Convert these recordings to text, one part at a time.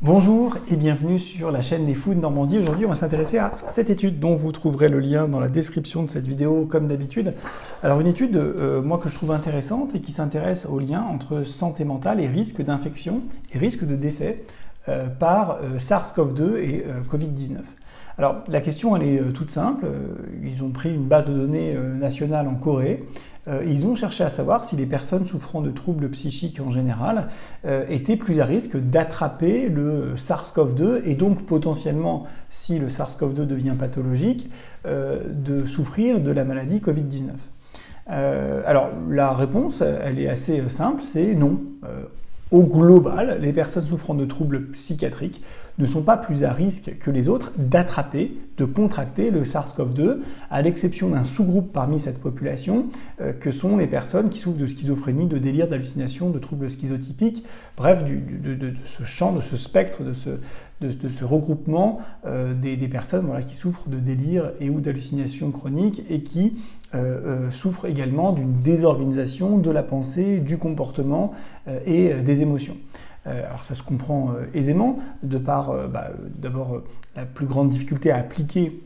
Bonjour et bienvenue sur la chaîne des Fous de Normandie. Aujourd'hui, on va s'intéresser à cette étude dont vous trouverez le lien dans la description de cette vidéo comme d'habitude. Alors une étude, moi que je trouve intéressante et qui s'intéresse au lien entre santé mentale et risque d'infection et risque de décès par SARS-CoV-2 et Covid-19. Alors la question elle est toute simple, ils ont pris une base de données nationale en Corée, ils ont cherché à savoir si les personnes souffrant de troubles psychiques en général étaient plus à risque d'attraper le SARS-CoV-2 et donc potentiellement, si le SARS-CoV-2 devient pathologique, de souffrir de la maladie Covid-19. Alors la réponse elle est assez simple, c'est non. Au global, les personnes souffrant de troubles psychiatriques ne sont pas plus à risque que les autres d'attraper, de contracter le SARS-CoV-2, à l'exception d'un sous-groupe parmi cette population, que sont les personnes qui souffrent de schizophrénie, de délire, d'hallucination, de troubles schizotypiques, bref, de ce champ, de ce spectre, de ce regroupement des personnes qui souffrent de délire et ou d'hallucinations chroniques et qui souffrent également d'une désorganisation de la pensée, du comportement et des émotions. Alors ça se comprend aisément, de par d'abord la plus grande difficulté à appliquer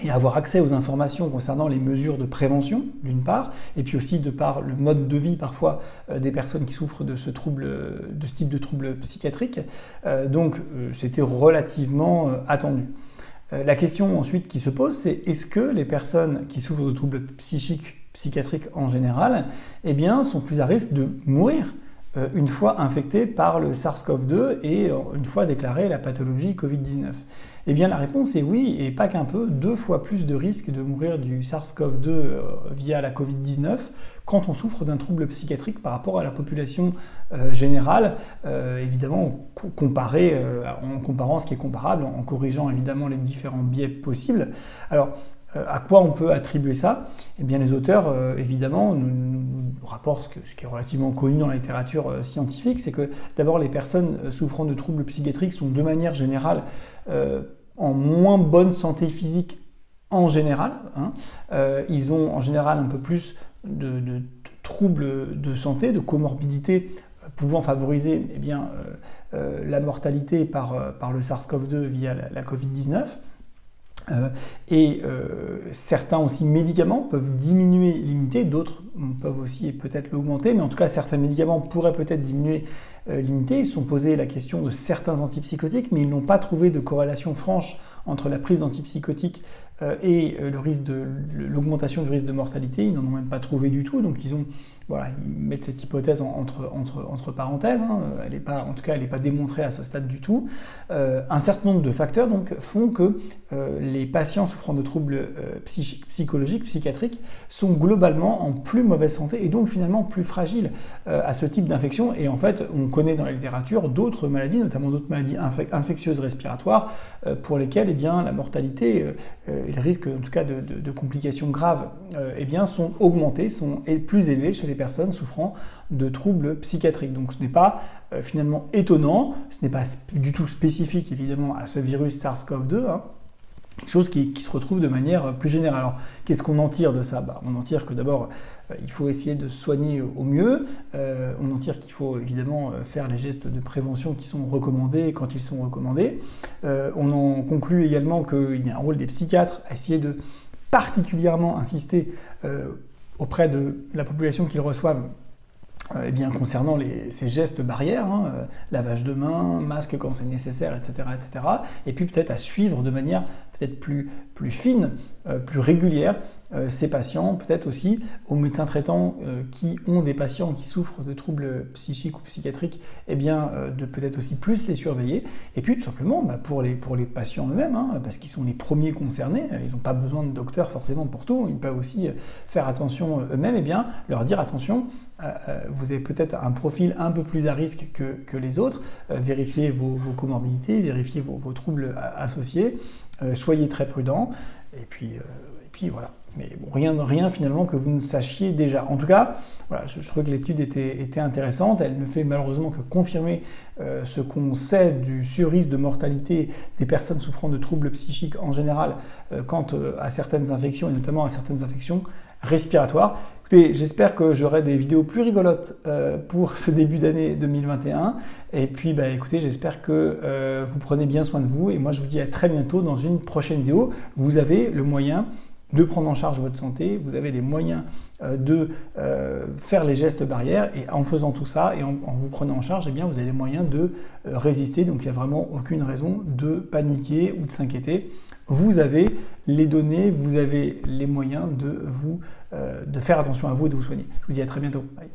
et à avoir accès aux informations concernant les mesures de prévention, d'une part, et puis aussi de par le mode de vie parfois des personnes qui souffrent de ce type de trouble psychiatrique. Donc c'était relativement attendu. La question ensuite qui se pose, c'est est-ce que les personnes qui souffrent de troubles psychiatriques en général, sont plus à risque de mourir une fois infectées par le SARS-CoV-2 et une fois déclarée la pathologie Covid-19? Eh bien la réponse est oui, et pas qu'un peu, 2 fois plus de risque de mourir du SARS-CoV-2 via la Covid-19 quand on souffre d'un trouble psychiatrique par rapport à la population générale, évidemment en comparant ce qui est comparable, en corrigeant évidemment les différents biais possibles. Alors, à quoi on peut attribuer ça? Eh bien, les auteurs, évidemment, nous rapportent ce qui est relativement connu dans la littérature scientifique, c'est que d'abord, les personnes souffrant de troubles psychiatriques sont de manière générale en moins bonne santé physique en général. Ils ont en général un peu plus de troubles de santé, de comorbidités pouvant favoriser la mortalité par le SARS-CoV-2 via la Covid-19. Certains aussi médicaments peuvent diminuer l'immunité, d'autres peuvent aussi peut-être l'augmenter, mais en tout cas certains médicaments pourraient peut-être diminuer l'immunité. Ils se sont posé la question de certains antipsychotiques, mais ils n'ont pas trouvé de corrélation franche entre la prise d'antipsychotiques et l'augmentation du risque de mortalité. Ils n'en ont même pas trouvé du tout, donc ils mettent cette hypothèse entre parenthèses. Elle n'est pas, en tout cas, elle n'est pas démontrée à ce stade du tout. Un certain nombre de facteurs donc font que les patients souffrant de troubles psychologiques, psychiatriques, sont globalement en plus mauvaise santé et donc finalement plus fragiles à ce type d'infection. Et en fait, on connaît dans la littérature d'autres maladies, notamment d'autres maladies infectieuses respiratoires, pour lesquelles la mortalité et le risque en tout cas de complications graves sont augmentés, sont plus élevés chez les personnes souffrant de troubles psychiatriques. Donc ce n'est pas finalement étonnant, ce n'est pas du tout spécifique évidemment à ce virus SARS-CoV-2, quelque chose qui se retrouve de manière plus générale. Alors, qu'est-ce qu'on en tire de ça? On en tire que d'abord, il faut essayer de se soigner au mieux. On en tire qu'il faut évidemment faire les gestes de prévention qui sont recommandés quand ils sont recommandés. On en conclut également qu'il y a un rôle des psychiatres à essayer de particulièrement insister auprès de la population qu'ils reçoivent concernant ces gestes barrières, lavage de mains, masque quand c'est nécessaire, etc., etc. Et puis peut-être à suivre de manière peut-être plus fine, plus régulière ces patients, peut-être aussi aux médecins traitants qui ont des patients qui souffrent de troubles psychiques ou psychiatriques, de peut-être aussi plus les surveiller. Et puis tout simplement pour les patients eux-mêmes, parce qu'ils sont les premiers concernés, ils n'ont pas besoin de docteurs forcément pour tout, ils peuvent aussi faire attention eux-mêmes, leur dire attention, vous avez peut-être un profil un peu plus à risque que les autres, vérifiez vos comorbidités, vérifiez vos troubles associés, soyez très prudents, et puis voilà. Mais rien finalement que vous ne sachiez déjà. En tout cas, je trouve que l'étude était intéressante. Elle ne fait malheureusement que confirmer ce qu'on sait du surrisque de mortalité des personnes souffrant de troubles psychiques en général quant à certaines infections, et notamment à certaines infections respiratoires. Écoutez, j'espère que j'aurai des vidéos plus rigolotes pour ce début d'année 2021. Et puis, écoutez, j'espère que vous prenez bien soin de vous. Et moi, je vous dis à très bientôt dans une prochaine vidéo. Vous avez le moyen de prendre en charge votre santé, vous avez les moyens de faire les gestes barrières, et en faisant tout ça et en vous prenant en charge, eh bien, vous avez les moyens de résister. Donc il n'y a vraiment aucune raison de paniquer ou de s'inquiéter. Vous avez les données, vous avez les moyens de faire attention à vous et de vous soigner. Je vous dis à très bientôt. Bye.